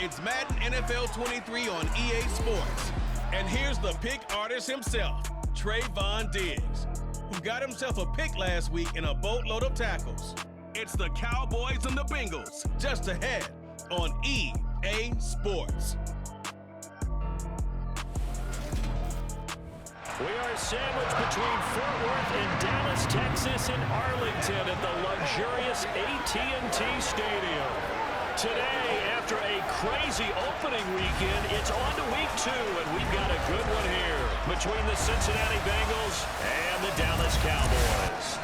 It's Madden NFL 23 on EA Sports. And here's the pick artist himself, Trayvon Diggs, who got himself a pick last week in a boatload of tackles. It's the Cowboys and the Bengals, just ahead on EA Sports. We are sandwiched between Fort Worth and Dallas, Texas, and Arlington at the luxurious AT&T Stadium. Today, after a crazy opening weekend, it's on to week 2, and we've got a good one here between the Cincinnati Bengals and the Dallas Cowboys.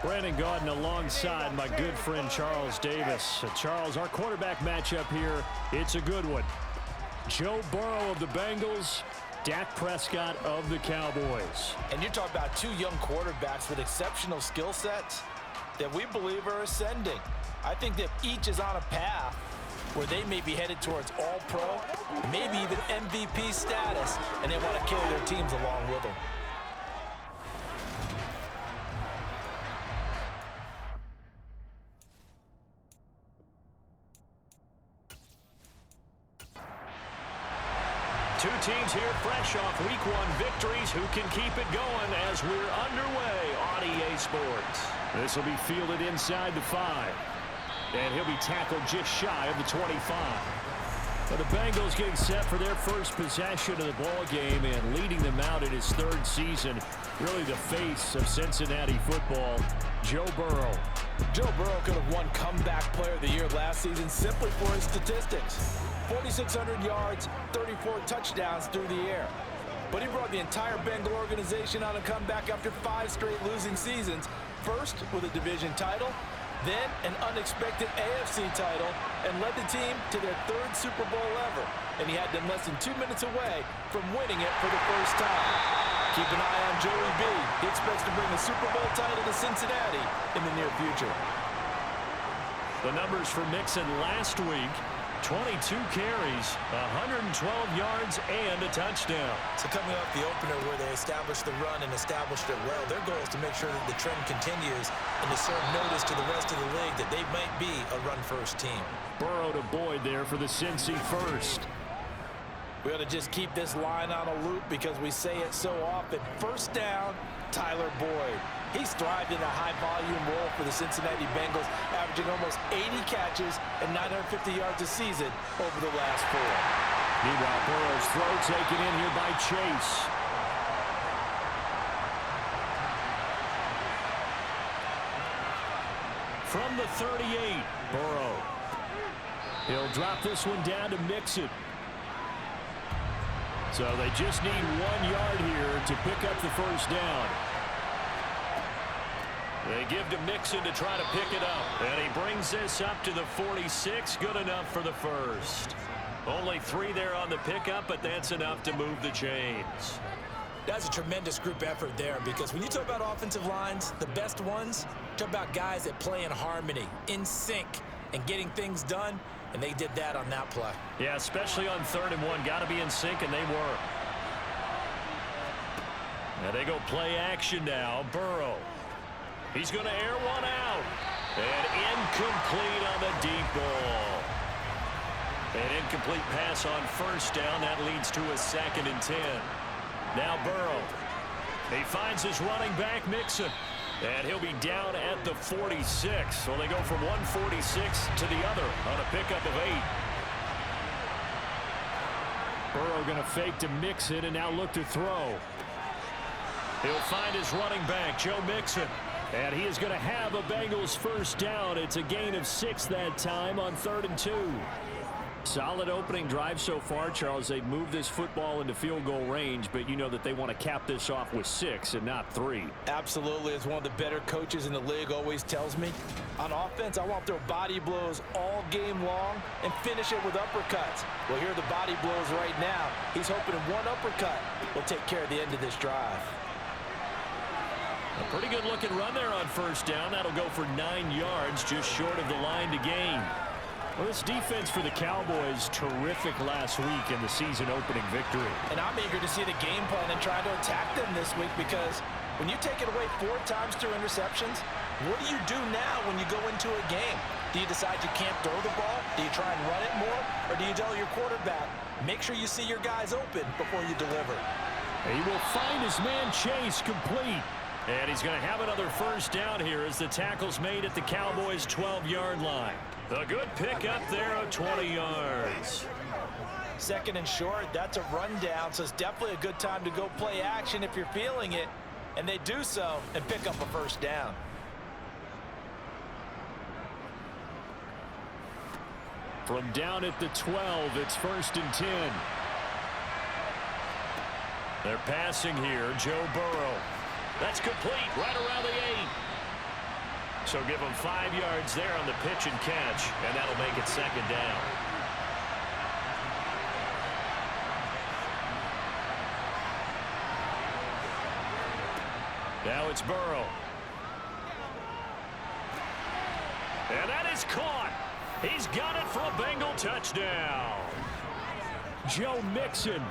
Brandon Gaudin alongside my good friend Charles Davis. Charles, our quarterback matchup here, it's a good one. Joe Burrow of the Bengals, Dak Prescott of the Cowboys. And you're talking about two young quarterbacks with exceptional skill sets that we believe are ascending. I think that each is on a path where they may be headed towards All-Pro, maybe even MVP status, and they want to carry their teams along with them. Two teams here fresh off Week 1 victories. Who can keep it going as we're underway on EA Sports? This will be fielded inside the 5. And he'll be tackled just shy of the 25. But the Bengals getting set for their first possession of the ball game and leading them out in his 3rd season. Really the face of Cincinnati football, Joe Burrow. Joe Burrow could have won Comeback Player of the Year last season simply for his statistics. 4,600 yards, 34 touchdowns through the air. But he brought the entire Bengal organization on a comeback after 5 straight losing seasons. First with a division title, then an unexpected AFC title, and led the team to their 3rd Super Bowl ever. And he had them less than 2 minutes away from winning it for the first time. Keep an eye on Joey B. He expects to bring a Super Bowl title to Cincinnati in the near future. The numbers for Mixon last week: 22 carries, 112 yards, and a touchdown. So coming off the opener where they established the run and established it well, their goal is to make sure that the trend continues and to serve notice to the rest of the league that they might be a run-first team. Burrow to Boyd there for the Cincy first. We ought to just keep this line on a loop because we say it so often. First down, Tyler Boyd. He's thrived in a high-volume role for the Cincinnati Bengals, averaging almost 80 catches and 950 yards a season over the last 4. Meanwhile, Burrow's throw taken in here by Chase. From the 38, Burrow. He'll drop this one down to Mixon. So they just need 1 yard here to pick up the first down. They give to Mixon to try to pick it up. And he brings this up to the 46. Good enough for the first. Only 3 there on the pickup, but that's enough to move the chains. That's a tremendous group effort there because when you talk about offensive lines, the best ones, talk about guys that play in harmony, in sync, and getting things done. And they did that on that play. Yeah, especially on 3rd and 1. Got to be in sync, and they were. Now they go play action now. Burrow. He's going to air one out. And incomplete on the deep ball. An incomplete pass on first down. That leads to a 2nd and 10. Now Burrow. He finds his running back, Mixon. And he'll be down at the 46. So they go from 146 to the other on a pickup of 8. Burrow going to fake to Mixon and now look to throw. He'll find his running back, Joe Mixon. And he is going to have a Bengals first down. It's a gain of 6 that time on 3rd and 2. Solid opening drive so far, Charles. They've moved this football into field goal range, but you know that they want to cap this off with 6 and not 3. Absolutely. As one of the better coaches in the league always tells me, on offense, I want to throw body blows all game long and finish it with uppercuts. Well, here are the body blows right now. He's hoping in one uppercut will take care of the end of this drive. A pretty good looking run there on first down. That'll go for 9 yards, just short of the line to gain. Well, this defense for the Cowboys, terrific last week in the season opening victory. And I'm eager to see the game plan and try to attack them this week because When you take it away 4 times through interceptions, what do you do now when you go into a game? Do you decide you can't throw the ball? Do you try and run it more? Or do you tell your quarterback, make sure you see your guys open before you deliver? He will find his man Chase complete. And he's going to have another first down here as the tackle's made at the Cowboys' 12-yard line. A good pick up there of 20 yards. Second and short, that's a rundown, so it's definitely a good time to go play action if you're feeling it. And they do so and pick up a first down. From down at the 12, it's 1st and 10. They're passing here, Joe Burrow. That's complete, right around the 8. So give him 5 yards there on the pitch and catch, and that'll make it 2nd down. Now it's Burrow. And that is caught. He's got it for a Bengal touchdown. Joe Mixon,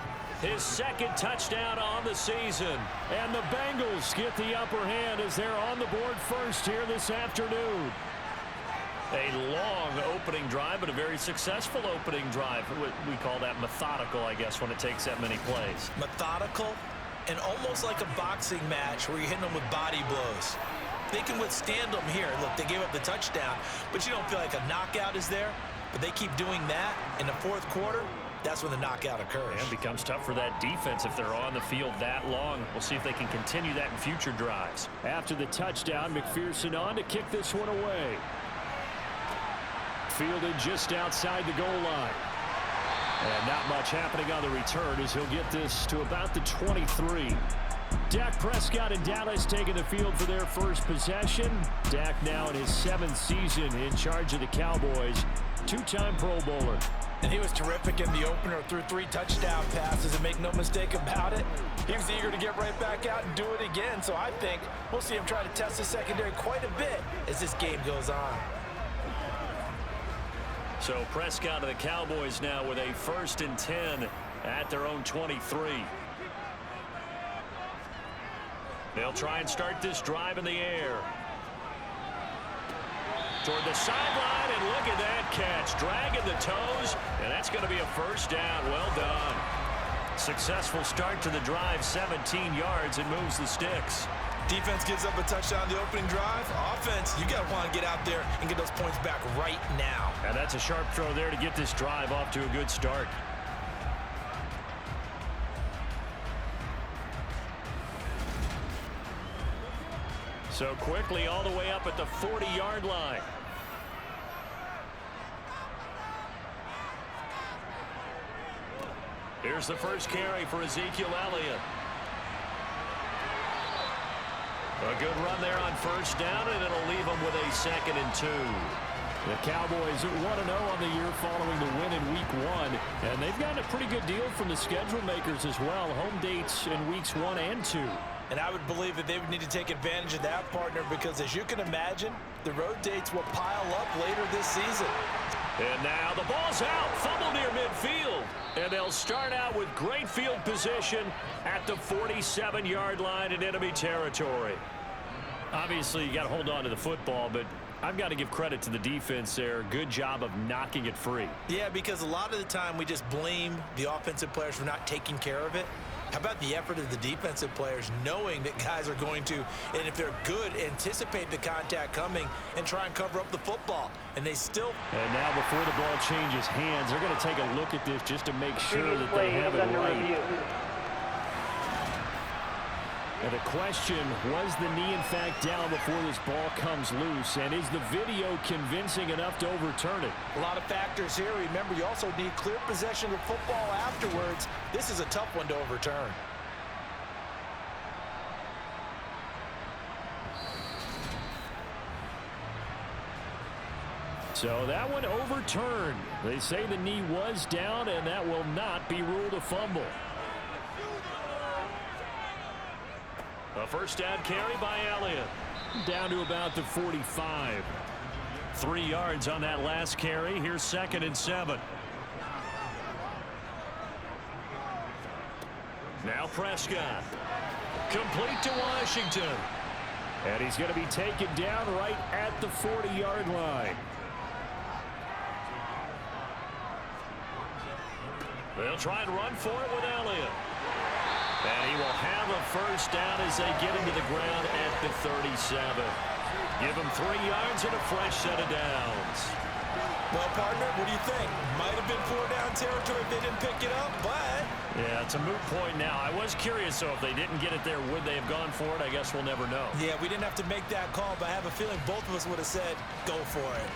his 2nd touchdown on the season. And the Bengals get the upper hand as they're on the board first here this afternoon. A long opening drive, but a very successful opening drive. We call that methodical, I guess, when it takes that many plays. Methodical and almost like a boxing match where you're hitting them with body blows. They can withstand them here. Look, they gave up the touchdown, but you don't feel like a knockout is there. But they keep doing that in the 4th quarter. That's when the knockout occurs. And it becomes tough for that defense if they're on the field that long. We'll see if they can continue that in future drives. After the touchdown, McPherson on to kick this one away. Fielded just outside the goal line. And not much happening on the return as he'll get this to about the 23. Dak Prescott and Dallas taking the field for their first possession. Dak now in his 7th season in charge of the Cowboys. 2-time Pro Bowler. And he was terrific in the opener, threw 3 touchdown passes, and make no mistake about it, he was eager to get right back out and do it again. So I think we'll see him try to test the secondary quite a bit as this game goes on. So Prescott of the Cowboys now with a 1st and 10 at their own 23. They'll try and start this drive in the air. Toward the sideline, and look at that catch. Dragging the toes, and that's going to be a first down. Well done. Successful start to the drive, 17 yards, and moves the sticks. Defense gives up a touchdown the opening drive. Offense, you got to want to get out there and get those points back right now. And that's a sharp throw there to get this drive off to a good start. So quickly all the way up at the 40-yard line. Here's the first carry for Ezekiel Elliott. A good run there on first down, and it'll leave them with a 2nd and 2. The Cowboys 1-0 on the year following the win in Week 1, and they've gotten a pretty good deal from the schedule makers as well. Home dates in Weeks 1 and 2. And I would believe that they would need to take advantage of that, partner, because as you can imagine, the road dates will pile up later this season. And now the ball's out, fumble near midfield. And they'll start out with great field position at the 47-yard line in enemy territory. Obviously, you got to hold on to the football, but I've got to give credit to the defense there. Good job of knocking it free. Yeah, because a lot of the time we just blame the offensive players for not taking care of it. How about the effort of the defensive players knowing that guys are going to, and if they're good, anticipate the contact coming and try and cover up the football. And they still... And now before the ball changes hands, they're going to take a look at this just to make sure that they have it right. And the question, was the knee in fact down before this ball comes loose? And is the video convincing enough to overturn it? A lot of factors here. Remember, you also need clear possession of football afterwards. This is a tough one to overturn. So that one overturned. They say the knee was down, and that will not be ruled a fumble. A first down carry by Elliott. Down to about the 45. 3 yards on that last carry. Here's 2nd and 7. Now Prescott. Complete to Washington. And he's going to be taken down right at the 40-yard line. They'll try and run for it with Elliott. And he will have a first down as they get into the ground at the 37. Give him 3 yards and a fresh set of downs. Well, partner, what do you think? Might have been 4-down territory if they didn't pick it up, but... Yeah, it's a moot point now. I was curious, so if they didn't get it there, would they have gone for it? I guess we'll never know. Yeah, we didn't have to make that call, but I have a feeling both of us would have said, go for it.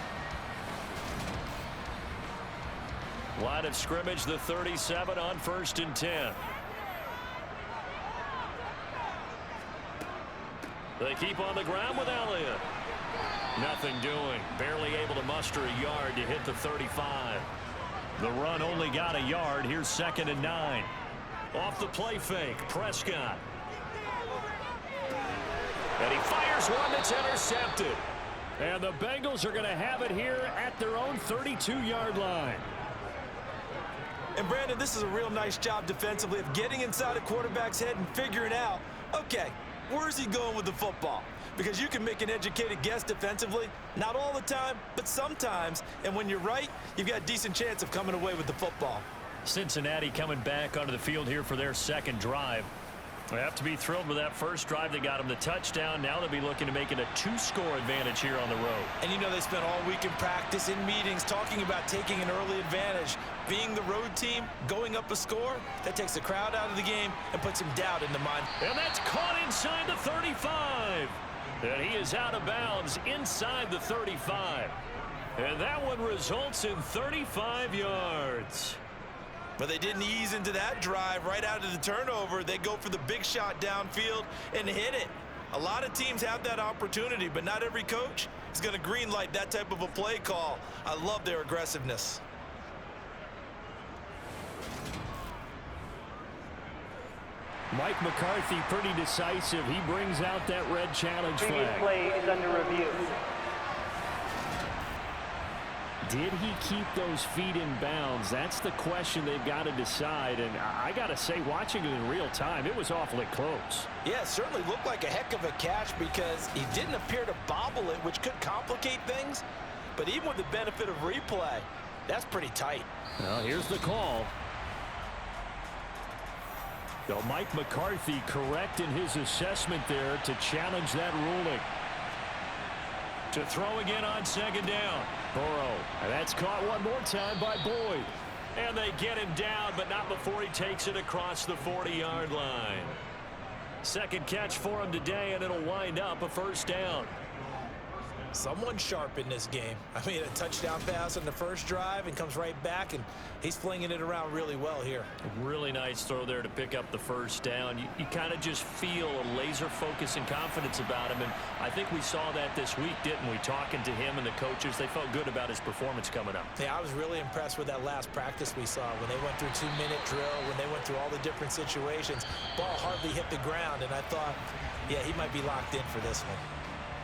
Line of scrimmage, the 37 on 1st and 10. They keep on the ground with Elliott. Nothing doing. Barely able to muster a yard to hit the 35. The run only got a yard. Here's 2nd and 9. Off the play fake, Prescott. And he fires one that's intercepted. And the Bengals are going to have it here at their own 32-yard line. And, Brandon, this is a real nice job defensively of getting inside a quarterback's head and figuring out, okay, where's he going with the football? Because you can make an educated guess defensively, not all the time, but sometimes. And when you're right, you've got a decent chance of coming away with the football. Cincinnati coming back onto the field here for their second drive. They have to be thrilled with that first drive. They got them the touchdown. Now they'll be looking to make it a 2-score advantage here on the road. And you know they spent all week in practice, in meetings, talking about taking an early advantage. Being the road team, going up a score, that takes the crowd out of the game and puts some doubt in the mind. And that's caught inside the 35. And he is out of bounds inside the 35. And that one results in 35 yards. But they didn't ease into that drive right out of the turnover. They go for the big shot downfield and hit it. A lot of teams have that opportunity, but not every coach is going to greenlight that type of a play call. I love their aggressiveness. Mike McCarthy pretty decisive. He brings out that red challenge flag. Previous play is under review. Did he keep those feet in bounds? That's the question they've got to decide. And I got to say, watching it in real time, it was awfully close. Yeah, it certainly looked like a heck of a catch because he didn't appear to bobble it, which could complicate things. But even with the benefit of replay, that's pretty tight. Well, here's the call. So Mike McCarthy correct in his assessment there to challenge that ruling. To throw again on 2nd down. Burrow. And that's caught one more time by Boyd. And they get him down, but not before he takes it across the 40-yard line. Second catch for him today, and it'll wind up a first down. Someone sharp in this game. I mean, a touchdown pass on the first drive and comes right back, and he's flinging it around really well here. Really nice throw there to pick up the first down. You kind of just feel a laser focus and confidence about him, and I think we saw that this week, didn't we? Talking to him and the coaches, they felt good about his performance coming up. Yeah, I was really impressed with that last practice we saw when they went through 2-minute drill, when they went through all the different situations. Ball hardly hit the ground, and I thought, yeah, he might be locked in for this one.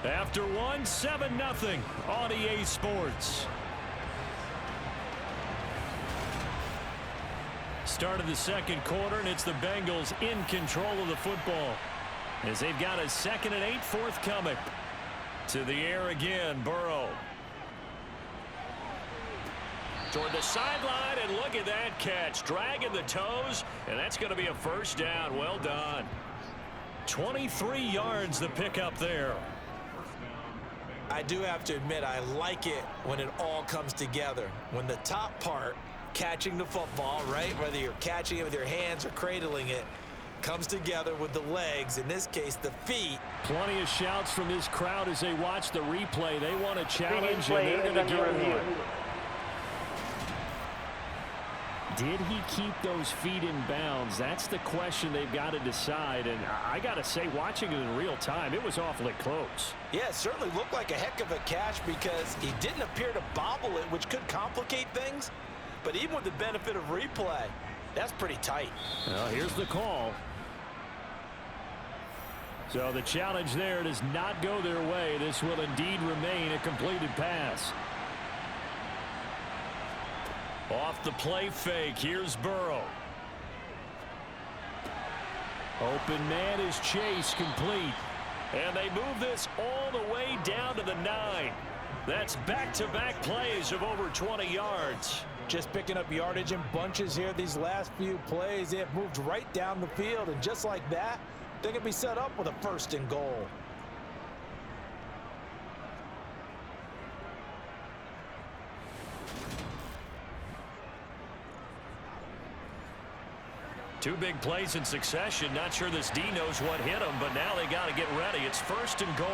After one, 7-0 on EA Sports. Start of the second quarter, and it's the Bengals in control of the football as they've got a 2nd and 8 forthcoming. To the air again, Burrow. Toward the sideline, and look at that catch. Dragging the toes, and that's going to be a first down. Well done. 23 yards the pickup there. I do have to admit, I like it when it all comes together. When the top part, catching the football, right, whether you're catching it with your hands or cradling it, comes together with the legs, in this case, the feet. Plenty of shouts from this crowd as they watch the replay. They want a challenge, and they're going to get one. Did he keep those feet in bounds? That's the question they've got to decide. And I got to say, watching it in real time, it was awfully close. Yeah, it certainly looked like a heck of a catch because he didn't appear to bobble it, which could complicate things. But even with the benefit of replay, that's pretty tight. Well, here's the call. So the challenge there does not go their way. This will indeed remain a completed pass. Off the play fake, here's Burrow. Open man is Chase, complete. And they move this all the way down to the 9. That's back-to-back plays of over 20 yards. Just picking up yardage in bunches here these last few plays. They have moved right down the field, and just like that, they can be set up with a 1st and goal. Two big plays in succession. Not sure this D knows what hit him, but now they got to get ready. It's 1st and goal.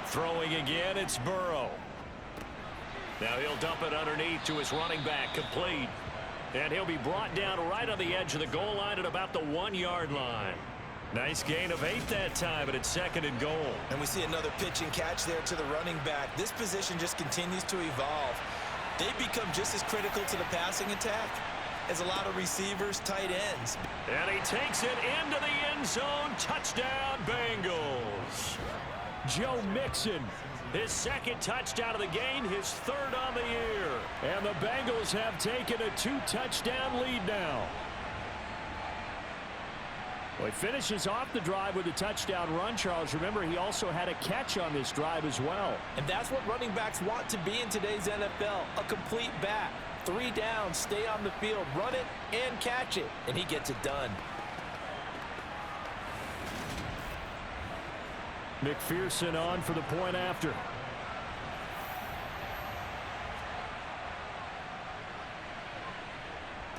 Throwing again, it's Burrow. Now he'll dump it underneath to his running back, complete. And he'll be brought down right on the edge of the goal line at about the 1-yard line. Nice gain of 8 that time, but it's 2nd and goal. And we see another pitch and catch there to the running back. This position just continues to evolve. They become just as critical to the passing attack as a lot of receivers, tight ends. And he takes it into the end zone. Touchdown, Bengals. Joe Mixon, his 2nd touchdown of the game, his 3rd on the year. And the Bengals have taken a 2-touchdown lead now. Well, he finishes off the drive with a touchdown run, Charles. Remember, he also had a catch on this drive as well. And that's what running backs want to be in today's NFL, a complete back. 3 downs, stay on the field, run it, and catch it. And he gets it done. McPherson on for the point after.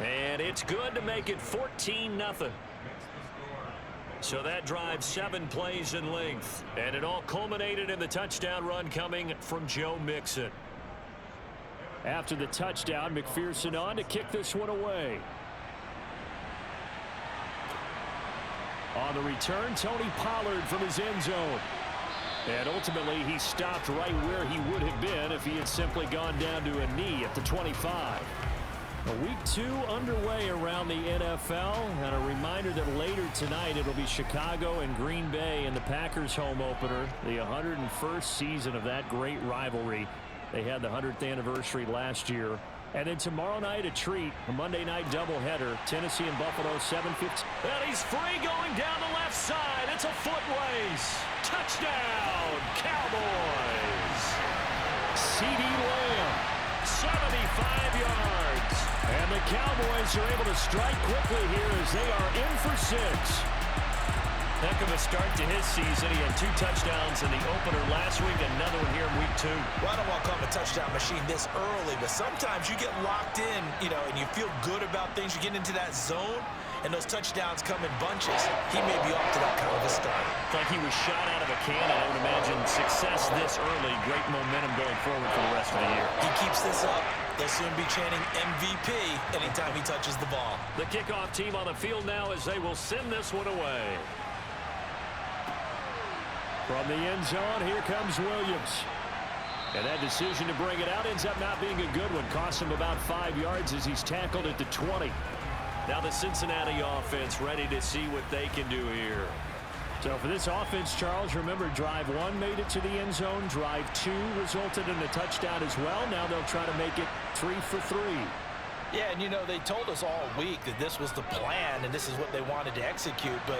And it's good to make it 14-0. So that drive 7 plays in length. And it all culminated in the touchdown run coming from Joe Mixon. After the touchdown, McPherson on to kick this one away. On the return, Tony Pollard from his end zone. And ultimately, he stopped right where he would have been if he had simply gone down to a knee at the 25. Week 2 underway around the NFL, and a reminder that later tonight it'll be Chicago and Green Bay in the Packers home opener, the 101st season of that great rivalry. They had the 100th anniversary last year. And then tomorrow night, a treat, a Monday night doubleheader, Tennessee and Buffalo, 7:15. And he's free going down the left side. It's a foot race. Touchdown, Cowboys. CeeDee Lamb, 75 yards. And the Cowboys are able to strike quickly here as they are in for 6. Heck of a start to his season. He had 2 touchdowns in the opener last week, another one here in week 2. Well, I don't want to call him a touchdown machine this early, but sometimes you get locked in, and you feel good about things. You get into that zone, and those touchdowns come in bunches. He may be off to that kind of a start. It's like he was shot out of a cannon. I would imagine success this early, great momentum going forward for the rest of the year. He keeps this up, they'll soon be chanting MVP anytime he touches the ball. The kickoff team on the field now as they will send this one away. From the end zone, here comes Williams. And that decision to bring it out ends up not being a good one. Costs him about 5 yards as he's tackled at the 20. Now the Cincinnati offense ready to see what they can do here. So for this offense, Charles, remember drive 1 made it to the end zone. Drive 2 resulted in a touchdown as well. Now they'll try to make it 3 for 3. Yeah, and they told us all week that this was the plan and this is what they wanted to execute, but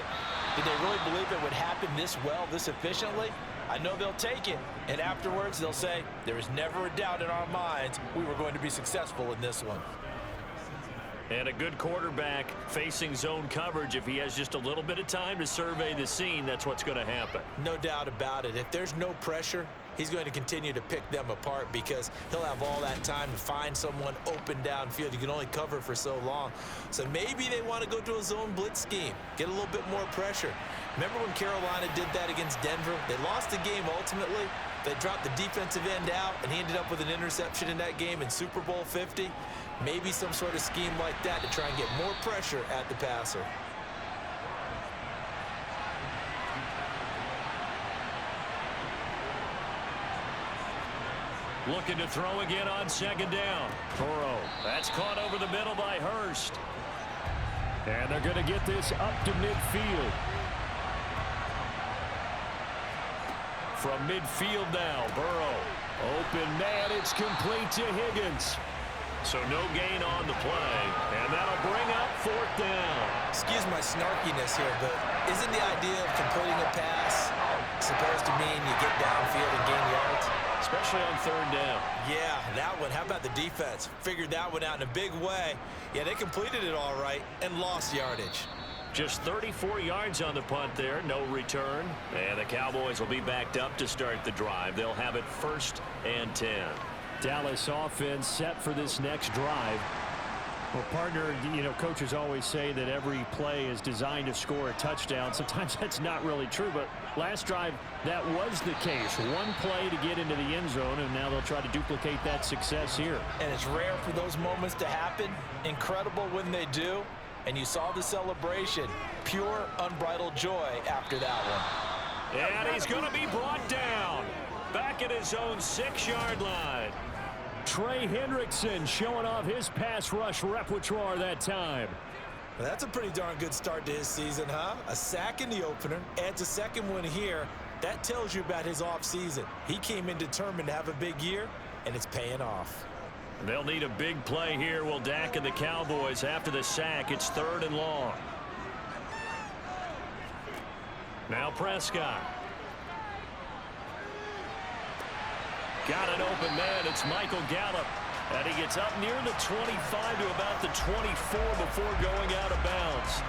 did they really believe it would happen this well, this efficiently? I know they'll take it, and afterwards they'll say, there was never a doubt in our minds we were going to be successful in this one. And a good quarterback facing zone coverage, if he has just a little bit of time to survey the scene, that's what's going to happen. No doubt about it. If there's no pressure, he's going to continue to pick them apart because he'll have all that time to find someone open downfield. You can only cover for so long. So maybe they want to go to a zone blitz scheme, get a little bit more pressure. Remember when Carolina did that against Denver? They lost the game ultimately. They dropped the defensive end out, and he ended up with an interception in that game in Super Bowl 50. Maybe some sort of scheme like that to try and get more pressure at the passer. Looking to throw again on 2nd down. Burrow. That's caught over the middle by Hurst. And they're going to get this up to midfield. From midfield now, Burrow. Open man, it's complete to Higgins. So no gain on the play, and that'll bring up 4th down. Excuse my snarkiness here, but isn't the idea of completing a pass supposed to mean you get downfield and gain yards? Especially on 3rd down. Yeah, that one. How about the defense? Figured that one out in a big way. Yeah, they completed it all right and lost yardage. Just 34 yards on the punt there, no return. And the Cowboys will be backed up to start the drive. They'll have it 1st and 10. Dallas offense set for this next drive. Well, partner, you know, coaches always say that every play is designed to score a touchdown. Sometimes that's not really true, but last drive, that was the case. One play to get into the end zone, and now they'll try to duplicate that success here. And it's rare for those moments to happen. Incredible when they do. And you saw the celebration. Pure, unbridled joy after that one. And he's going to be brought down. Back at his own 6-yard line. Trey Hendrickson showing off his pass rush repertoire that time. Well, that's a pretty darn good start to his season, huh? A sack in the opener, adds a second one here. That tells you about his offseason. He came in determined to have a big year, and it's paying off. They'll need a big play here, will Dak and the Cowboys. After the sack, it's 3rd and long. Now Prescott. Got an open man. It's Michael Gallup. And he gets up near the 25 to about the 24 before going out of bounds.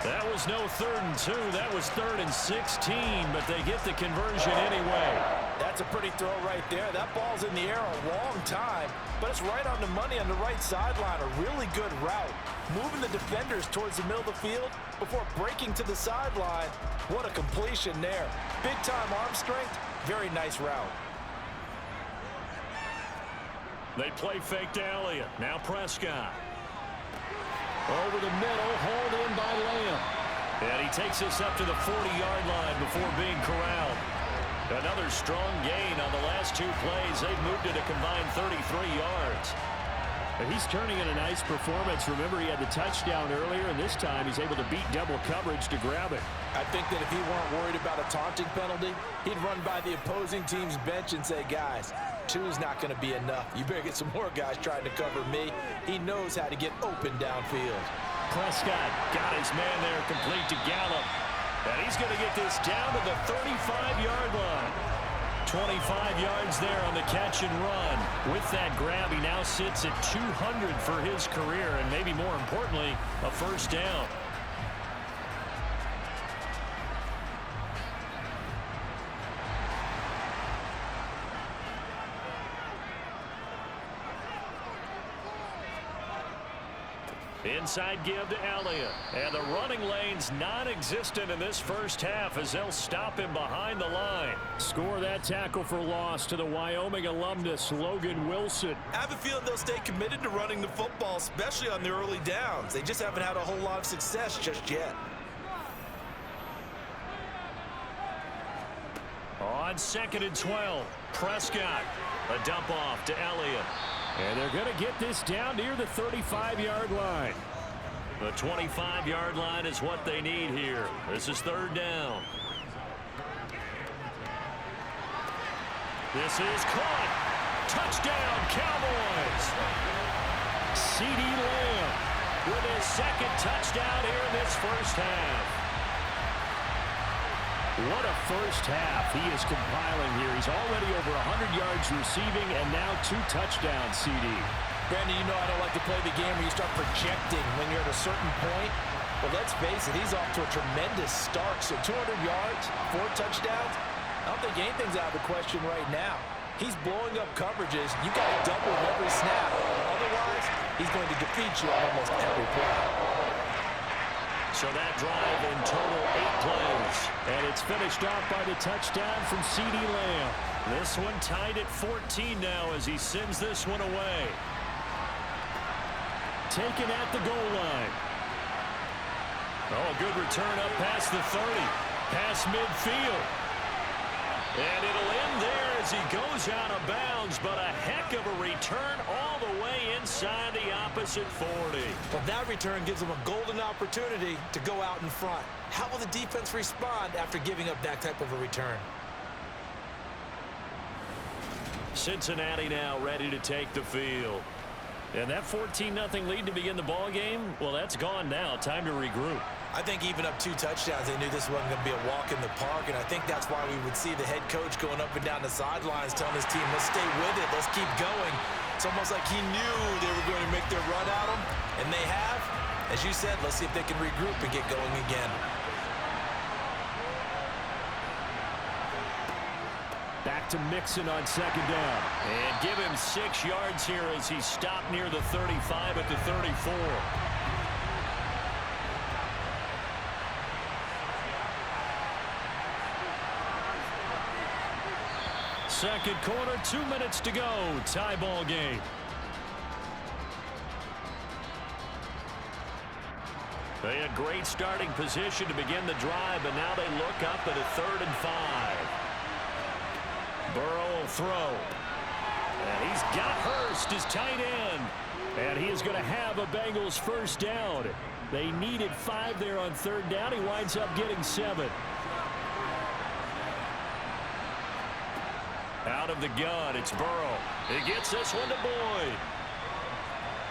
That was no 3rd and 2. That was 3rd and 16, but they get the conversion anyway. That's a pretty throw right there. That ball's in the air a long time, but it's right on the money on the right sideline. A really good route. Moving the defenders towards the middle of the field before breaking to the sideline. What a completion there. Big-time arm strength. Very nice route. They play fake to Elliott. Now Prescott. Over the middle, hauled in by Lamb. And he takes us up to the 40-yard line before being corralled. Another strong gain on the last 2 plays. They've moved it a combined 33 yards. He's turning in a nice performance. Remember, he had the touchdown earlier, and this time he's able to beat double coverage to grab it. I think that if he weren't worried about a taunting penalty, he'd run by the opposing team's bench and say, guys, 2's not going to be enough. You better get some more guys trying to cover me. He knows how to get open downfield. Prescott got his man there, complete to Gallup. And he's going to get this down to the 35-yard line. 25 yards there on the catch and run. With that grab, he now sits at 200 for his career, and maybe more importantly, a 1st down. Inside give to Elliott. And the running lane's non-existent in this first half as they'll stop him behind the line. Score that tackle for loss to the Wyoming alumnus, Logan Wilson. I have a feeling they'll stay committed to running the football, especially on the early downs. They just haven't had a whole lot of success just yet. On 2nd and 12, Prescott. A dump off to Elliott. And they're going to get this down near the 35-yard line. The 25-yard line is what they need here. This is 3rd down. This is caught. Touchdown, Cowboys. CeeDee Lamb with his 2nd touchdown here in this first half. What a first half he is compiling here. He's already over 100 yards receiving and now 2 touchdowns, CD. Brandon, you know I don't like to play the game where you start projecting when you're at a certain point. But let's face it, he's off to a tremendous start. So 200 yards, 4 touchdowns. I don't think anything's out of the question right now. He's blowing up coverages. You got to double him every snap. Otherwise, he's going to defeat you on almost every play. So that drive in total 8 plays. And it's finished off by the touchdown from CeeDee Lamb. This one tied at 14 now as he sends this one away. Taken at the goal line. Oh, a good return up past the 30. Past midfield. And it'll end there as he goes out of bounds, but a heck of a return all the way inside the opposite 40. Well, that return gives them a golden opportunity to go out in front. How will the defense respond after giving up that type of a return? Cincinnati now ready to take the field. And that 14-0 lead to begin the ball game, well, that's gone now. Time to regroup. I think even up 2 touchdowns, they knew this wasn't going to be a walk in the park, and I think that's why we would see the head coach going up and down the sidelines telling his team, let's stay with it, let's keep going. It's almost like he knew they were going to make their run at him, and they have. As you said, let's see if they can regroup and get going again. Back to Mixon on second down. And give him 6 yards here as he stopped near the 35 at the 34. Second quarter, 2 minutes to go. Tie ball game. They had great starting position to begin the drive, but now they look up at a 3rd and 5. Burrow will throw. And he's got Hurst, his tight end. And he is going to have a Bengals first down. They needed 5 there on 3rd down. He winds up getting 7. Out of the gun, it's Burrow. He gets this one to Boyd.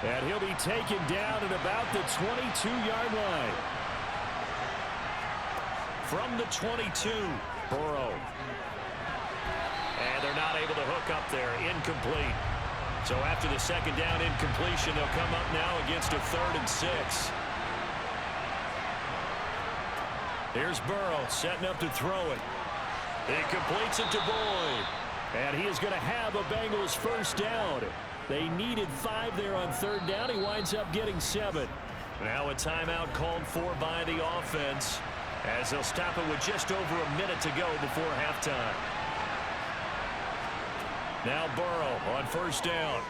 And he'll be taken down at about the 22-yard line. From the 22, Burrow. And they're not able to hook up there. Incomplete. So after the second down incompletion, they'll come up now against a 3rd and 6. Here's Burrow setting up to throw it. He completes it to Boyd. And he is going to have a Bengals first down. They needed 5 there on 3rd down. He winds up getting 7. Now a timeout called for by the offense as they'll stop it with just over a minute to go before halftime. Now Burrow on first down.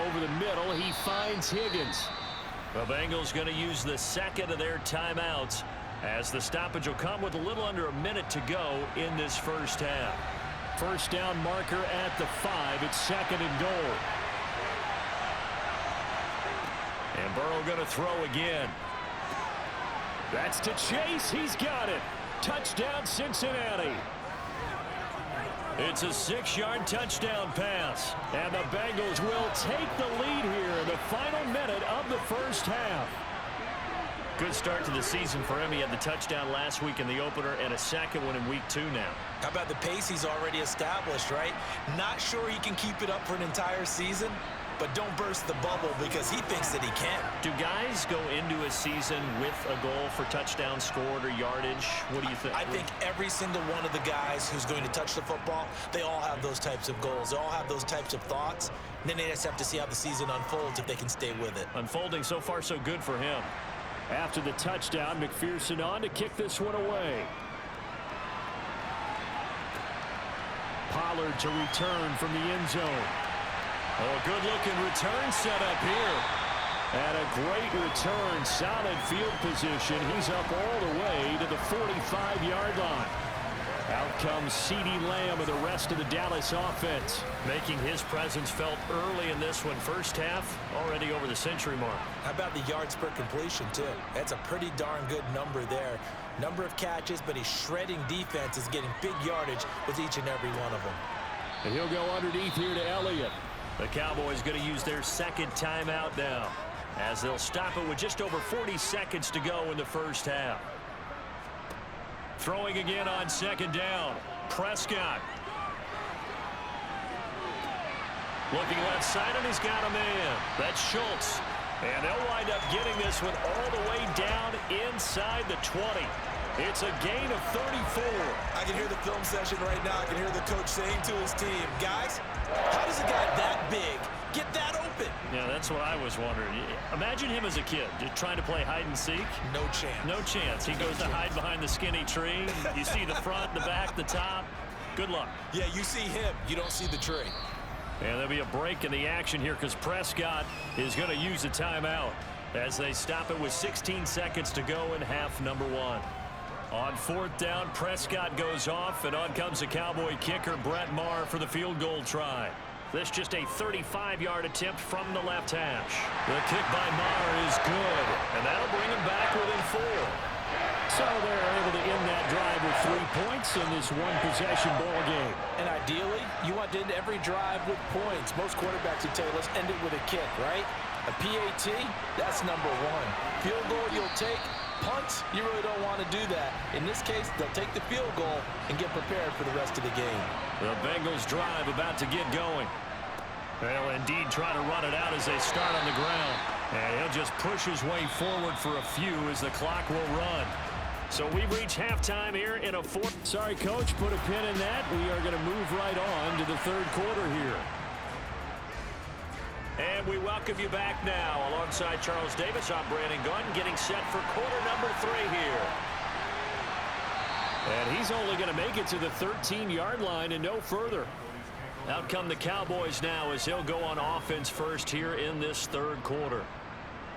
Over the middle, he finds Higgins. The Bengals going to use the second of their timeouts as the stoppage will come with a little under a minute to go in this first half. First down marker at the 5. It's 2nd and goal. And Burrow going to throw again. That's to Chase. He's got it. Touchdown, Cincinnati. It's a 6-yard touchdown pass. And the Bengals will take the lead here in the final minute of the first half. Good start to the season for him. He had the touchdown last week in the opener and a second one in week 2 now. How about the pace he's already established, right? Not sure he can keep it up for an entire season, but don't burst the bubble because he thinks that he can. Do guys go into a season with a goal for touchdown scored or yardage? What do you think? I think every single one of the guys who's going to touch the football, they all have those types of goals. They all have those types of thoughts. And then they just have to see how the season unfolds if they can stay with it. Unfolding so far so good for him. After the touchdown, McPherson on to kick this one away. Pollard to return from the end zone. Oh, good-looking return set up here. And a great return, solid field position. He's up all the way to the 45-yard line. Out comes CeeDee Lamb and the rest of the Dallas offense. Making his presence felt early in this one. First half, already over the century mark. How about the yards per completion, too? That's a pretty darn good number there. Number of catches, but he's shredding defenses, getting big yardage with each and every one of them. And he'll go underneath here to Elliott. The Cowboys going to use their second timeout now as they'll stop it with just over 40 seconds to go in the first half. Throwing again on second down. Prescott. Looking left side, and he's got a man. That's Schultz. And they'll wind up getting this one all the way down inside the 20. It's a gain of 34. I can hear the film session right now. I can hear the coach saying to his team, guys, how does a guy that big get that open? Yeah, that's what I was wondering. Imagine him as a kid, just trying to play hide and seek. No chance. No chance. He goes to hide behind the skinny tree. You see the front, the back, the top. Good luck. Yeah, you see him. You don't see the tree. And there'll be a break in the action here because Prescott is going to use a timeout as they stop it with 16 seconds to go in half number 1. On fourth down, Prescott goes off, and on comes the Cowboy kicker, Brett Maher, for the field goal try. This just a 35-yard attempt from the left hash. The kick by Maher is good, and that'll bring him back within 4. So they're able to end that drive with 3 points in this one-possession ball game. And ideally, you want to end every drive with points. Most quarterbacks would tell you, let's end it with a kick, right? A PAT, that's number one. Field goal you'll take. Punts, you really don't want to do that. In this case, they'll take the field goal and get prepared for the rest of the game. The Bengals drive about to get going. They'll indeed try to run it out as they start on the ground. And he'll just push his way forward for a few as the clock will run. So we've reached halftime here in a fourth. Sorry, Coach, put a pin in that. We are going to move right on to the third quarter here. And we welcome you back now. Alongside Charles Davis, I'm Brandon Gunn, getting set for quarter number 3 here. And he's only going to make it to the 13-yard line and no further. Out come the Cowboys now as he'll go on offense first here in this third quarter.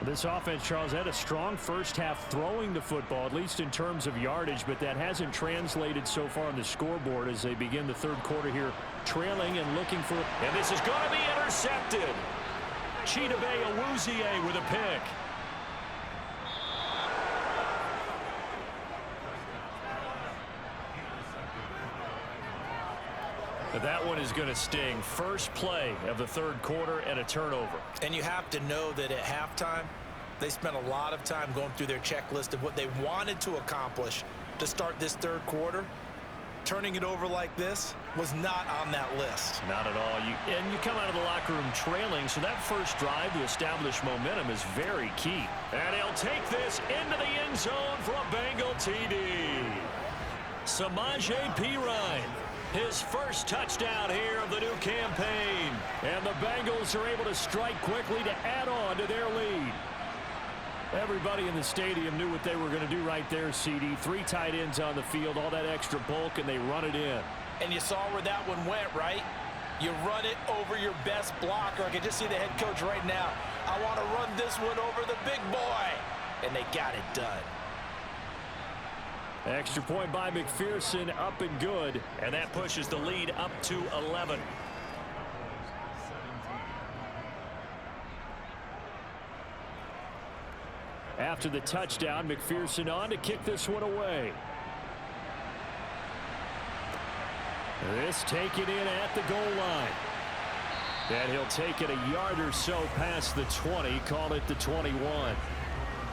This offense, Charles, had a strong first half throwing the football, at least in terms of yardage, but that hasn't translated so far on the scoreboard as they begin the third quarter here, trailing and looking for... And this is going to be intercepted. Chidobe Awuzie with a pick. That one is going to sting. First play of the third quarter and a turnover. And you have to know that at halftime, they spent a lot of time going through their checklist of what they wanted to accomplish to start this third quarter. Turning it over like this was not on that list. Not at all. And you come out of the locker room trailing, so that first drive to establish momentum is very key. And he'll take this into the end zone for a Bengal TD. Samaje Perine, his first touchdown here of the new campaign. And the Bengals are able to strike quickly to add on to their lead. Everybody in the stadium knew what they were going to do right there, CD. 3 tight ends on the field, all that extra bulk, and they run it in. And you saw where that one went, right? You run it over your best blocker. I can just see the head coach right now. I want to run this one over the big boy. And they got it done. Extra point by McPherson, up and good. And that pushes the lead up to 11. After the touchdown, McPherson on to kick this one away. This taken in at the goal line. And he'll take it a yard or so past the 20, call it the 21.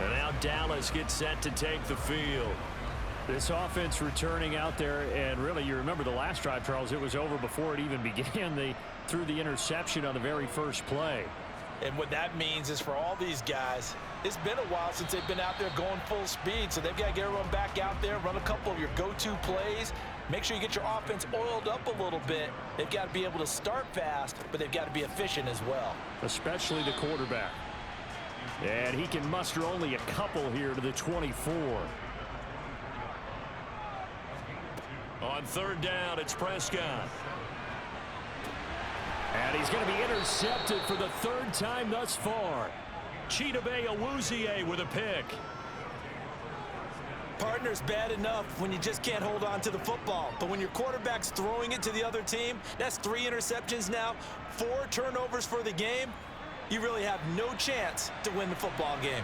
And now Dallas gets set to take the field. This offense returning out there, and really, you remember the last drive, Charles, it was over before it even began. They threw the interception on the very first play. And what that means is for all these guys, it's been a while since they've been out there going full speed, so they've got to get everyone back out there, run a couple of your go-to plays, make sure you get your offense oiled up a little bit. They've got to be able to start fast, but they've got to be efficient as well. Especially the quarterback. And he can muster only a couple here to the 24. On third down, it's Prescott. And he's going to be intercepted for the third time thus far. Chidobe Awuzie with a pick. Partner's bad enough when you just can't hold on to the football. But when your quarterback's throwing it to the other team, that's 3 interceptions now, 4 turnovers for the game. You really have no chance to win the football game.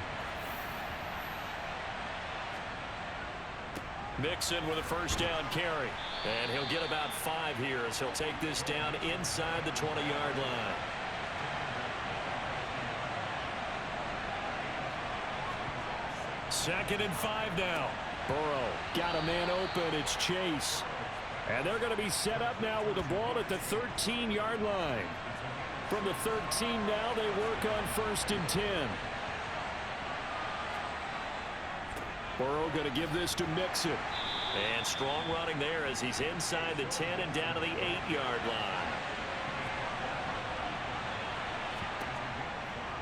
Mixon with a first down carry. And he'll get about 5 here as he'll take this down inside the 20-yard line. Second and 5 now. Burrow got a man open. It's Chase. And they're going to be set up now with the ball at the 13-yard line. From the 13 now, they work on first and 10. Burrow going to give this to Mixon. And strong running there as he's inside the 10 and down to the 8-yard line.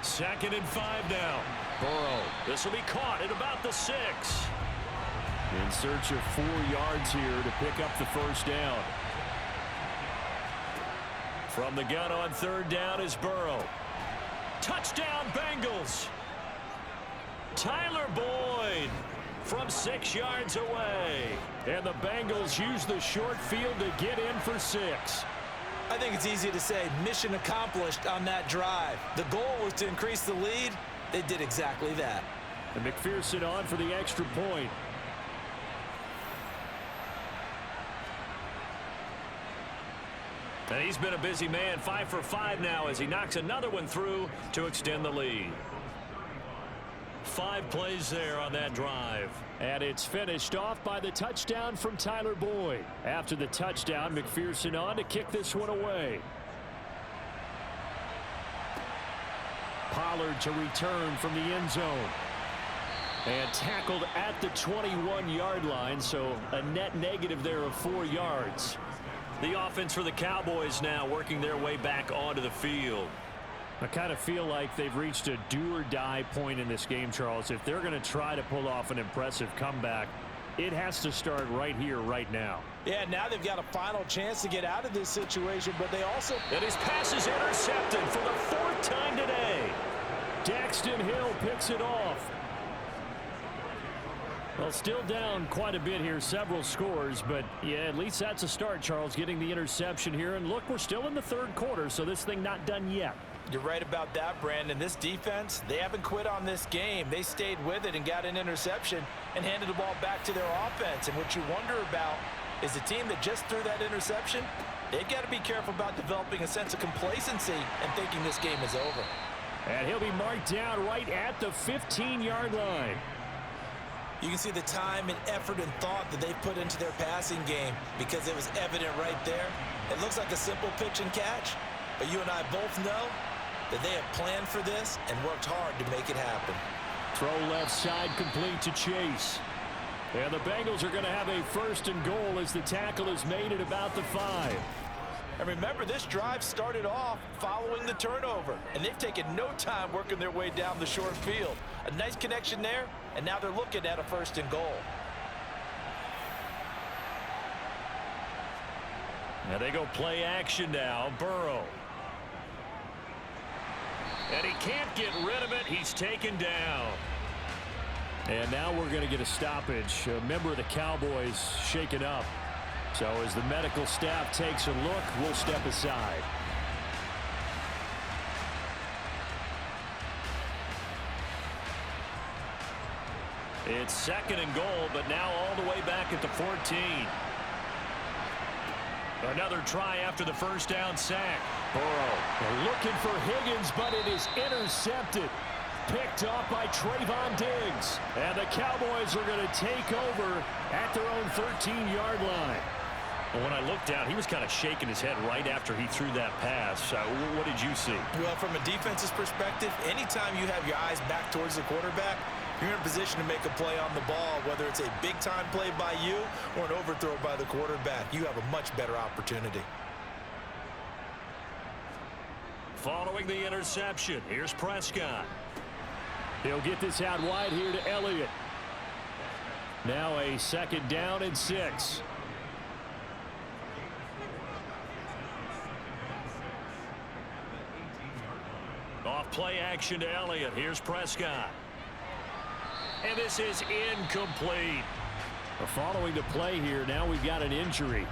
Second and 5 now. Burrow. This will be caught at about the 6. In search of 4 yards here to pick up the first down. From the gun on third down is Burrow. Touchdown Bengals. Tyler Boyd from 6 yards away. And the Bengals use the short field to get in for 6. I think it's easy to say mission accomplished on that drive. The goal was to increase the lead. They did exactly that. And McPherson on for the extra point. And he's been a busy man, 5 for 5 now as he knocks another one through to extend the lead. 5 plays there on that drive. And it's finished off by the touchdown from Tyler Boyd. After the touchdown, McPherson on to kick this one away. Pollard to return from the end zone. And tackled at the 21-yard line, so a net negative there of 4 yards. The offense for the Cowboys now working their way back onto the field. I kind of feel like they've reached a do-or-die point in this game, Charles. If they're going to try to pull off an impressive comeback, it has to start right here, right now. Yeah, now they've got a final chance to get out of this situation, but they also... And his pass is intercepted for the 4th time today. Daxton Hill picks it off. Well, still down quite a bit here, several scores, but yeah, at least that's a start, Charles, getting the interception here. And look, we're still in the 3rd quarter, so this thing not done yet. You're right about that, Brandon. This defense, they haven't quit on this game. They stayed with it and got an interception and handed the ball back to their offense. And what you wonder about is the team that just threw that interception, they've got to be careful about developing a sense of complacency and thinking this game is over. And he'll be marked down right at the 15-yard line. You can see the time and effort and thought that they've put into their passing game because it was evident right there. It looks like a simple pitch and catch, but you and I both know that they have planned for this and worked hard to make it happen. Throw left side complete to Chase. And the Bengals are going to have a 1st and goal as the tackle is made at about the 5. And remember, this drive started off following the turnover, and they've taken no time working their way down the short field. A nice connection there, and now they're looking at a 1st and goal. Now they go play action now. Burrow. And he can't get rid of it. He's taken down. And now we're going to get a stoppage. A member of the Cowboys shaken up. So as the medical staff takes a look, we'll step aside. It's 2nd and goal, but now all the way back at the 14. Another try after the 1st down sack. Burrow looking for Higgins, but it is intercepted. Picked off by Trayvon Diggs. And the Cowboys are going to take over at their own 13-yard line. Well, when I looked down, he was kind of shaking his head right after he threw that pass. What did you see? Well, from a defense's perspective, anytime you have your eyes back towards the quarterback, you're in a position to make a play on the ball, whether it's a big-time play by you or an overthrow by the quarterback. You have a much better opportunity. Following the interception, here's Prescott. He'll get this out wide here to Elliott. Now a 2nd down and 6. Off play action to Elliott. Here's Prescott. And this is incomplete. Following the play here, now we've got an injury.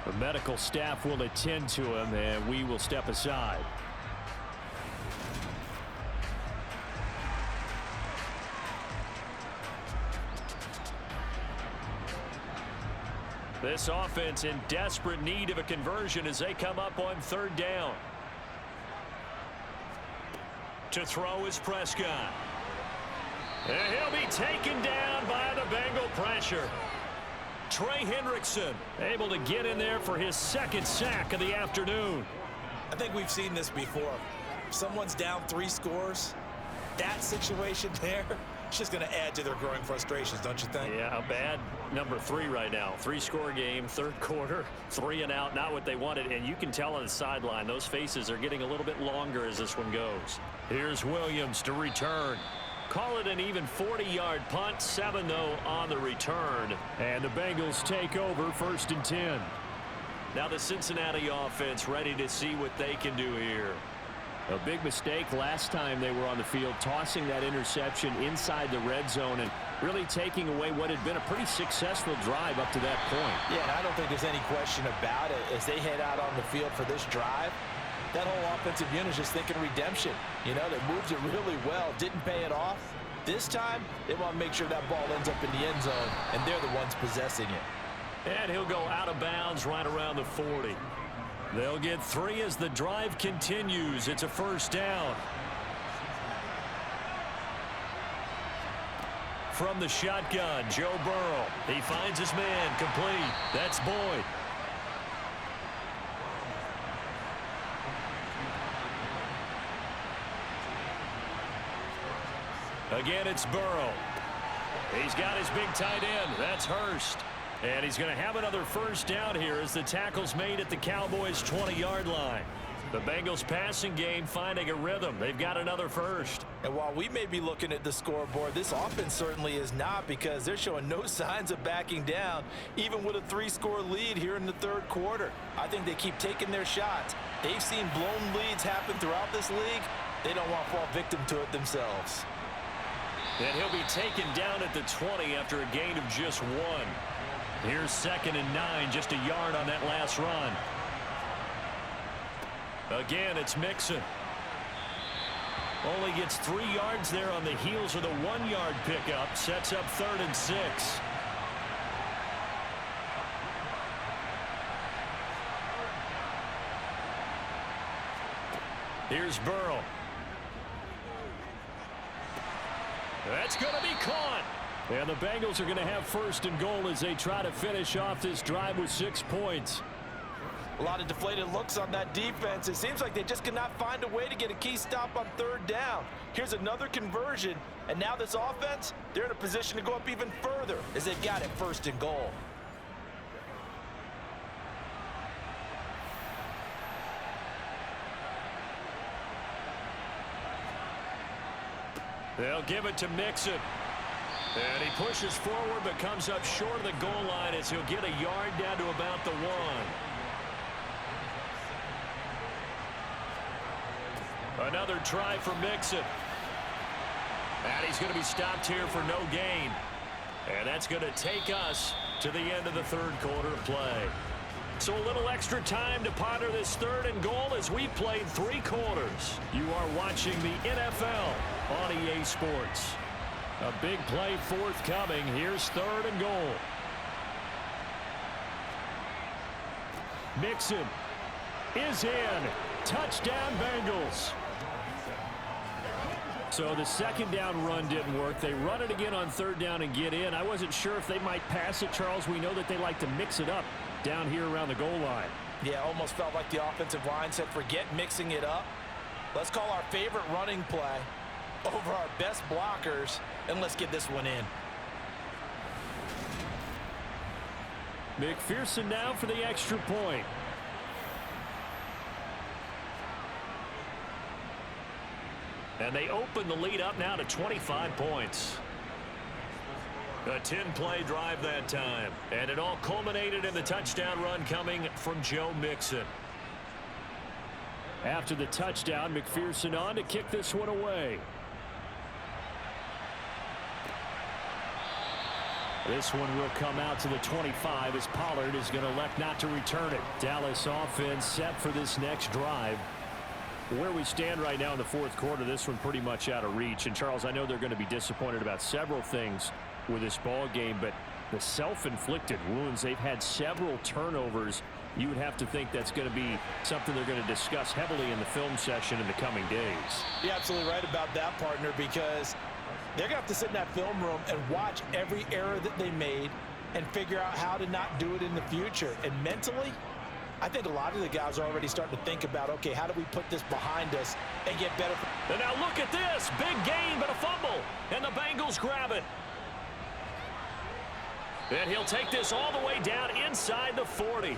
The medical staff will attend to him, and we will step aside. This offense in desperate need of a conversion as they come up on 3rd down. To throw is Prescott. And he'll be taken down by the Bengal pressure. Trey Hendrickson able to get in there for his 2nd sack of the afternoon. I think we've seen this before. If someone's down 3 scores, that situation there, it's just going to add to their growing frustrations, don't you think? Yeah, a bad number 3 right now. 3-score game, 3rd quarter, 3 and out, not what they wanted. And you can tell on the sideline, those faces are getting a little bit longer as this one goes. Here's Williams to return. Call it an even 40-yard punt, 7 though on the return. And the Bengals take over 1st and 10. Now the Cincinnati offense ready to see what they can do here. A big mistake last time they were on the field, tossing that interception inside the red zone and really taking away what had been a pretty successful drive up to that point. Yeah, and I don't think there's any question about it. As they head out on the field for this drive, that whole offensive unit is just thinking redemption. You know, that moves it really well, didn't pay it off. This time, they want to make sure that ball ends up in the end zone, and they're the ones possessing it. And he'll go out of bounds right around the 40. They'll get 3 as the drive continues. It's a first down. From the shotgun, Joe Burrow. He finds his man, complete. That's Boyd. Again, it's Burrow. He's got his big tight end. That's Hurst. And he's going to have another first down here as the tackle's made at the Cowboys' 20-yard line. The Bengals passing game finding a rhythm. They've got another first. And while we may be looking at the scoreboard, this offense certainly is not, because they're showing no signs of backing down, even with a 3-score lead here in the third quarter. I think they keep taking their shots. They've seen blown leads happen throughout this league. They don't want to fall victim to it themselves. And he'll be taken down at the 20 after a gain of just 1. Here's 2nd and 9, just a yard on that last run. Again, it's Mixon. Only gets 3 yards there on the heels of the 1-yard pickup. Sets up 3rd and 6. Here's Burrow. That's going to be caught. And the Bengals are going to have 1st and goal as they try to finish off this drive with 6 points. A lot of deflated looks on that defense. It seems like they just cannot find a way to get a key stop on 3rd down. Here's another conversion, and now this offense, they're in a position to go up even further as they've got it 1st and goal. They'll give it to Mixon. And he pushes forward but comes up short of the goal line as he'll get a yard down to about the 1. Another try for Mixon. And he's going to be stopped here for no gain. And that's going to take us to the end of the 3rd quarter play. So a little extra time to ponder this 3rd and goal as we played 3 quarters. You are watching the NFL on EA Sports. A big play forthcoming. Here's 3rd and goal. Mixon is in. Touchdown, Bengals. So the 2nd down run didn't work. They run it again on 3rd down and get in. I wasn't sure if they might pass it, Charles. We know that they like to mix it up down here around the goal line. Yeah, almost felt like the offensive line said, forget mixing it up. Let's call our favorite running play over our best blockers, and let's get this one in. McPherson now for the extra point. And they open the lead up now to 25 points. A 10-play drive that time. And it all culminated in the touchdown run coming from Joe Mixon. After the touchdown, McPherson on to kick this one away. This one will come out to the 25 as Pollard is going to elect not to return it. Dallas offense set for this next drive. Where we stand right now in the 4th quarter, this one pretty much out of reach. And, Charles, I know they're going to be disappointed about several things with this ball game, but the self-inflicted wounds, they've had several turnovers. You would have to think that's going to be something they're going to discuss heavily in the film session in the coming days. You're absolutely right about that, partner, because they're going to have to sit in that film room and watch every error that they made and figure out how to not do it in the future. And mentally, I think a lot of the guys are already starting to think about, okay, how do we put this behind us and get better? And now look at this. Big gain, but a fumble. And the Bengals grab it. And he'll take this all the way down inside the 40.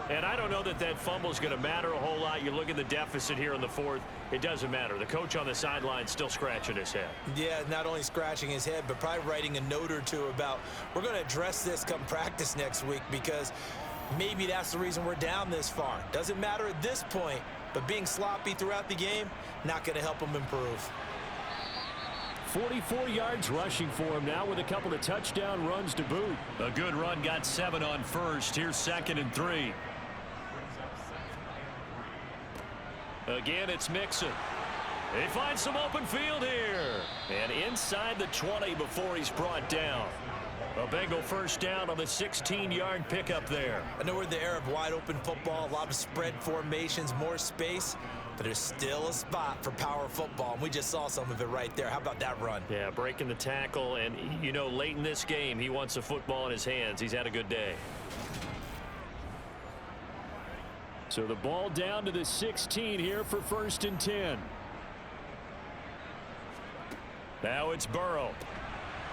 And I don't know that that fumble is going to matter a whole lot. You look at the deficit here in the 4th. It doesn't matter. The coach on the sideline still scratching his head. Yeah, not only scratching his head, but probably writing a note or two about, we're going to address this come practice next week, because maybe that's the reason we're down this far. Doesn't matter at this point, but being sloppy throughout the game, not going to help him improve. 44 yards rushing for him now with a couple of touchdown runs to boot. A good run, got 7 on first. Here's 2nd and 3. Again, it's Mixon. He finds some open field here. And inside the 20 before he's brought down. A Bengal first down on the 16-yard pickup there. I know we're in the era of wide-open football, a lot of spread formations, more space, but there's still a spot for power football, and we just saw some of it right there. How about that run? Yeah, breaking the tackle, and, you know, late in this game, he wants the football in his hands. He's had a good day. So the ball down to the 16 here for 1st and 10. Now it's Burrow.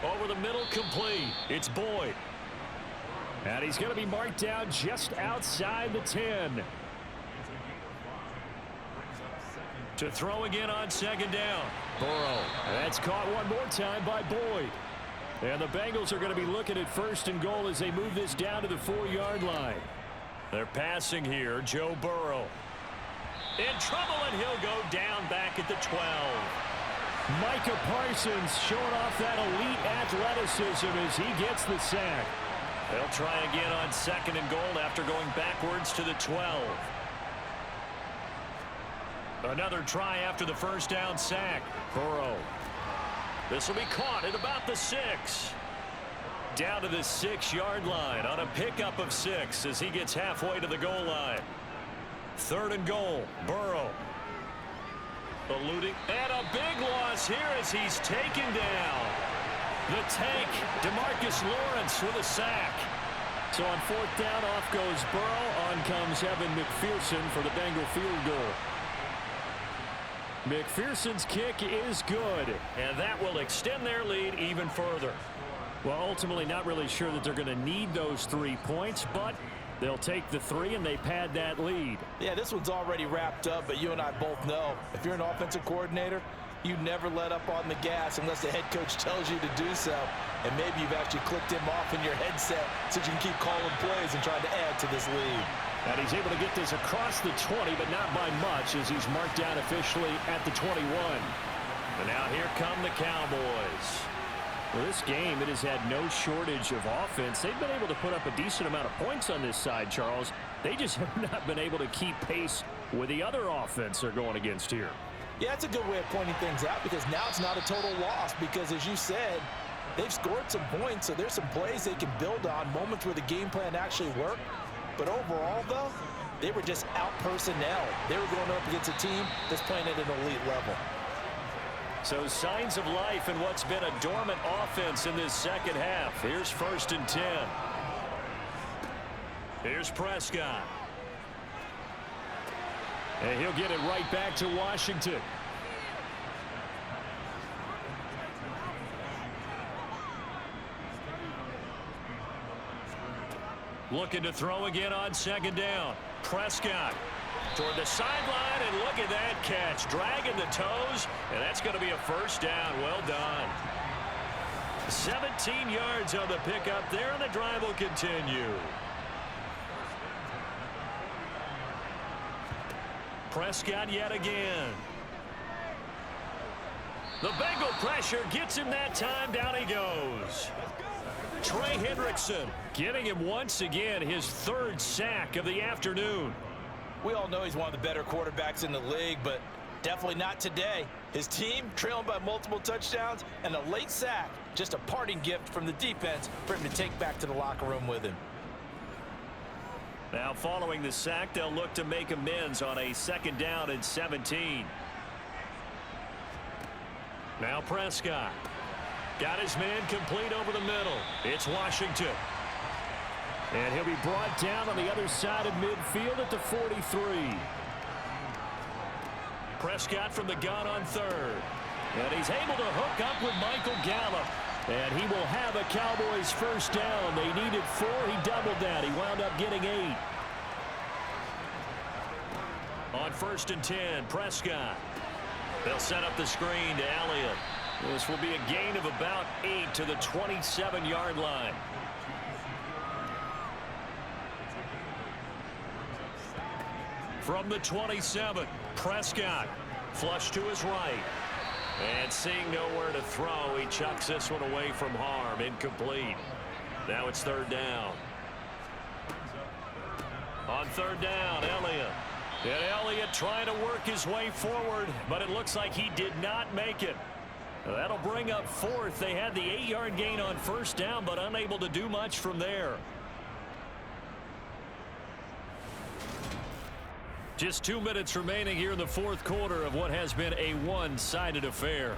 Over the middle, complete. It's Boyd. And he's going to be marked down just outside the 10. To throw again on 2nd down. Burrow. That's caught one more time by Boyd. And the Bengals are going to be looking at 1st and goal as they move this down to the 4-yard line. They're passing here. Joe Burrow. In trouble, and he'll go down back at the 12. Micah Parsons showing off that elite athleticism as he gets the sack. They'll try again on 2nd and goal after going backwards to the 12. Another try after the 1st down sack. Burrow. This will be caught at about the 6. Down to the 6-yard line on a pickup of 6 as he gets halfway to the goal line. 3rd and goal. Burrow. Eluding. And a big loss here as he's taken down. The tank, DeMarcus Lawrence with a sack. So on 4th down, off goes Burrow. On comes Evan McPherson for the Bengal field goal. McPherson's kick is good. And that will extend their lead even further. Well, ultimately not really sure that they're going to need those 3 points, but they'll take the 3 and they pad that lead. Yeah, this one's already wrapped up, but you and I both know if you're an offensive coordinator, you never let up on the gas unless the head coach tells you to do so. And maybe you've actually clicked him off in your headset so you can keep calling plays and trying to add to this lead. And he's able to get this across the 20, but not by much as he's marked down officially at the 21. And now here come the Cowboys. Well, this game, it has had no shortage of offense. They've been able to put up a decent amount of points on this side, Charles. They just have not been able to keep pace with the other offense they're going against here. Yeah, that's a good way of pointing things out because now it's not a total loss because, as you said, they've scored some points, so there's some plays they can build on, moments where the game plan actually worked. But overall, though, they were just out-personnel. They were going up against a team that's playing at an elite level. So signs of life in what's been a dormant offense in this second half. Here's 1st and 10. Here's Prescott. And he'll get it right back to Washington. Looking to throw again on 2nd down. Prescott toward the sideline, and look at that catch. Dragging the toes, and that's going to be a 1st down. Well done. 17 yards on the pickup there, and the drive will continue. Prescott yet again. The Bengal pressure gets him that time. Down he goes. Trey Hendrickson getting him once again his 3rd sack of the afternoon. We all know he's one of the better quarterbacks in the league, but definitely not today. His team trailing by multiple touchdowns and a late sack. Just a parting gift from the defense for him to take back to the locker room with him. Now following the sack, they'll look to make amends on a 2nd down and 17. Now Prescott. Got his man complete over the middle. It's Washington. And he'll be brought down on the other side of midfield at the 43. Prescott from the gun on 3rd. And he's able to hook up with Michael Gallup. And he will have a Cowboys 1st down. They needed 4. He doubled that. He wound up getting 8. On 1st and 10, Prescott. They'll set up the screen to Elliott. This will be a gain of about 8 to the 27-yard line. From the 27, Prescott. Flush to his right. And seeing nowhere to throw, he chucks this one away from harm. Incomplete. Now it's 3rd down. On 3rd down, Elliott. And Elliott trying to work his way forward, but it looks like he did not make it. That'll bring up fourth. They had the 8-yard gain on first down, but unable to do much from there. Just 2 minutes remaining here in the fourth quarter of what has been a one-sided affair.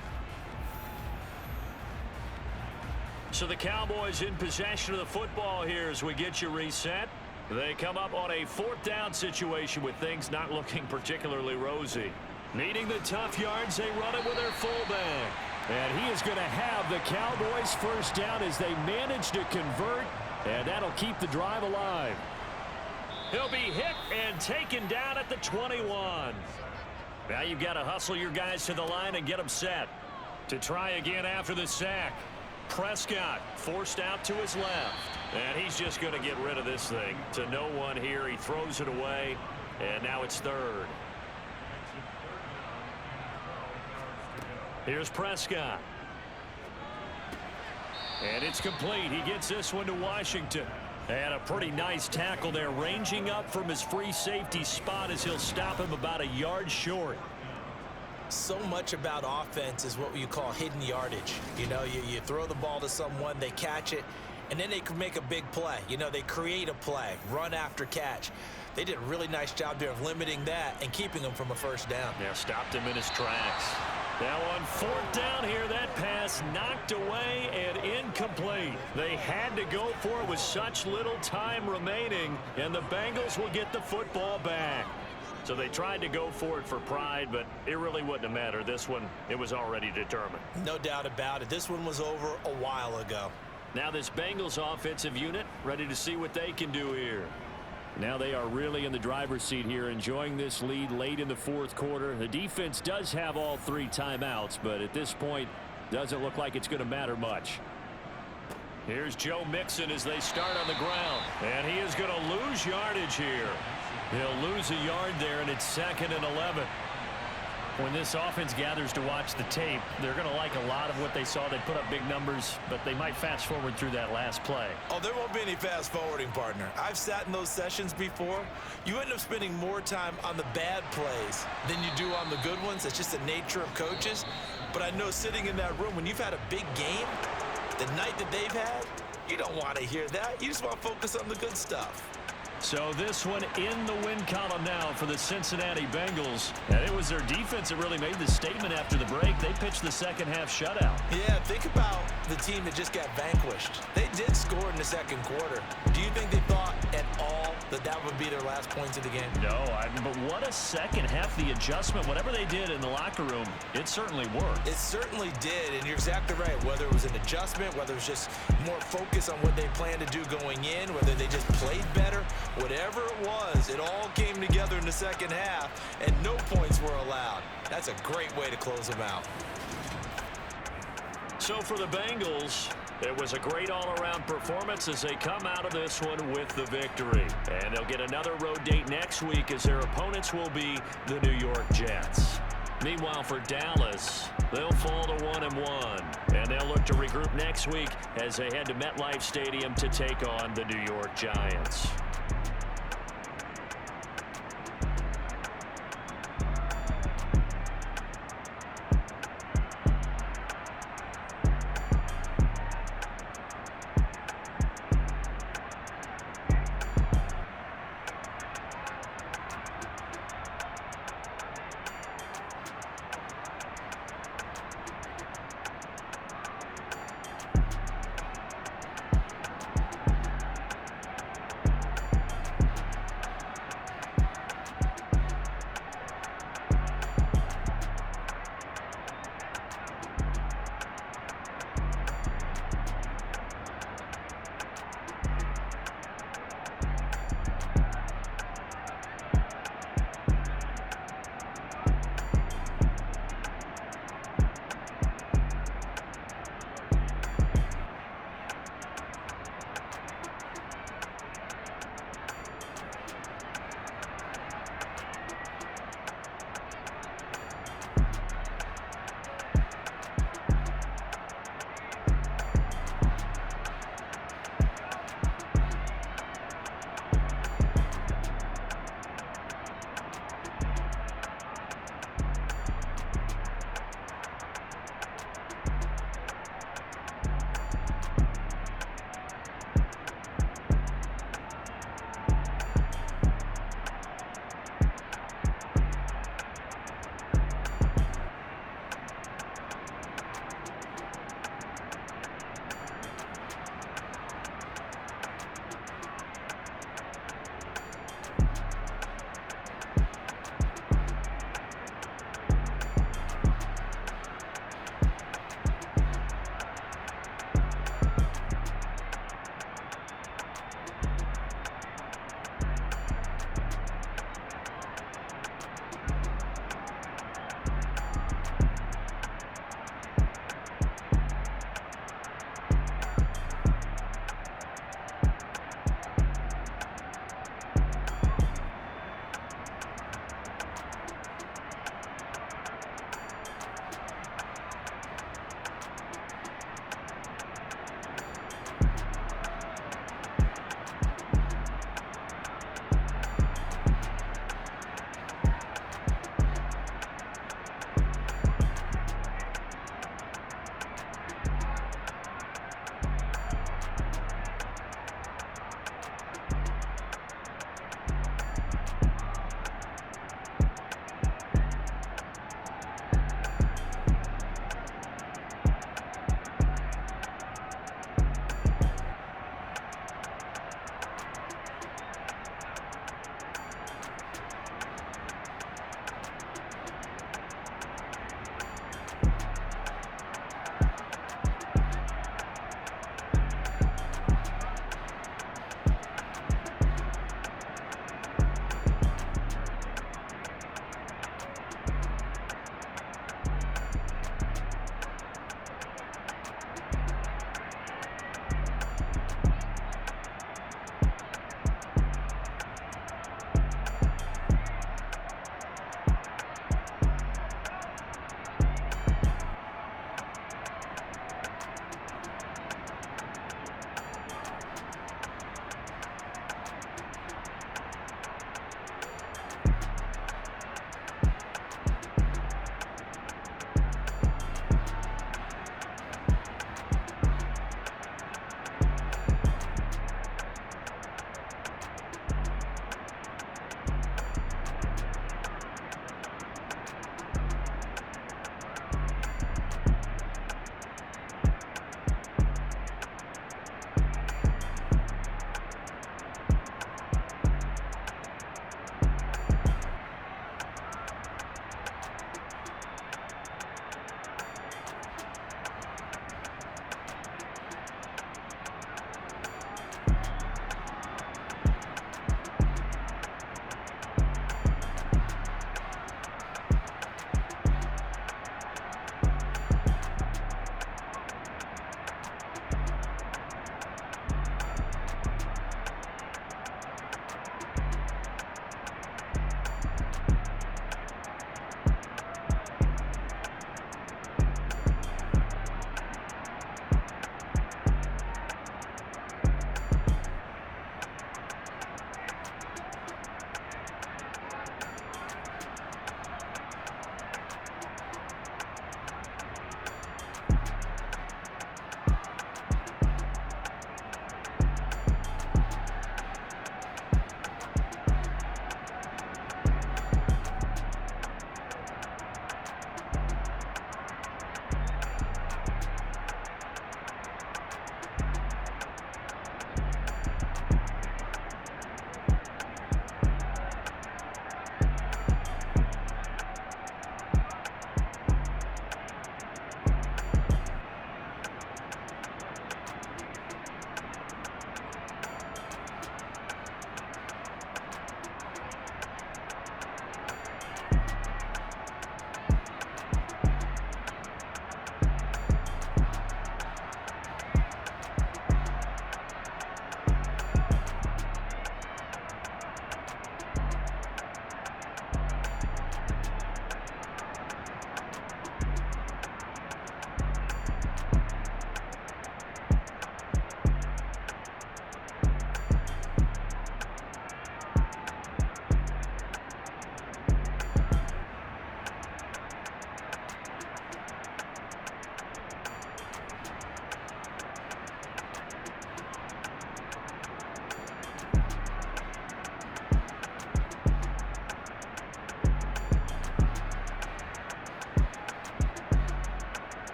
So the Cowboys in possession of the football here as we get you reset. They come up on a 4th down situation with things not looking particularly rosy. Needing the tough yards, they run it with their fullback. And he is going to have the Cowboys first down as they manage to convert, and that'll keep the drive alive. He'll be hit and taken down at the 21. Now you've got to hustle your guys to the line and get them set. To try again after the sack. Prescott forced out to his left. And he's just going to get rid of this thing. To no one here. He throws it away. And now it's 3rd. Here's Prescott. And it's complete. He gets this one to Washington. And a pretty nice tackle there, ranging up from his free safety spot as he'll stop him about a yard short. So much about offense is what you call hidden yardage. You know, you throw the ball to someone, they catch it, and then they can make a big play. You know, they create a play, run after catch. They did a really nice job there of limiting that and keeping him from a first down. Yeah, stopped him in his tracks. Now on 4th down here, that pass knocked away and incomplete. They had to go for it with such little time remaining, and the Bengals will get the football back. So they tried to go for it for pride, but it really wouldn't have mattered. This one, it was already determined. No doubt about it. This one was over a while ago. Now this Bengals offensive unit ready to see what they can do here. Now they are really in the driver's seat here, enjoying this lead late in the fourth quarter. The defense does have all 3 timeouts, but at this point, doesn't look like it's going to matter much. Here's Joe Mixon as they start on the ground. And he is going to lose yardage here. He'll lose a yard there, and it's 2nd and 11. When this offense gathers to watch the tape, they're going to like a lot of what they saw. They put up big numbers, but they might fast forward through that last play. Oh, there won't be any fast forwarding, partner. I've sat in those sessions before. You end up spending more time on the bad plays than you do on the good ones. It's just the nature of coaches. But I know sitting in that room, when you've had a big game, the night that they've had, you don't want to hear that. You just want to focus on the good stuff. So this one in the win column now for the Cincinnati Bengals. And it was their defense that really made the statement after the break. They pitched the second half shutout. Yeah, think about the team that just got vanquished. They did score in the second quarter. Do you think they thought at all that that would be their last points of the game? No, but what a second half. The adjustment, whatever they did in the locker room, it certainly worked. It certainly did, and you're exactly right. Whether it was an adjustment, whether it was just more focus on what they planned to do going in, whether they just played better, whatever it was, it all came together in the second half, and no points were allowed. That's a great way to close them out. So for the Bengals, it was a great all-around performance as they come out of this one with the victory. And they'll get another road date next week as their opponents will be the New York Jets. Meanwhile, for Dallas, they'll fall to 1-1. And they'll look to regroup next week as they head to MetLife Stadium to take on the New York Giants.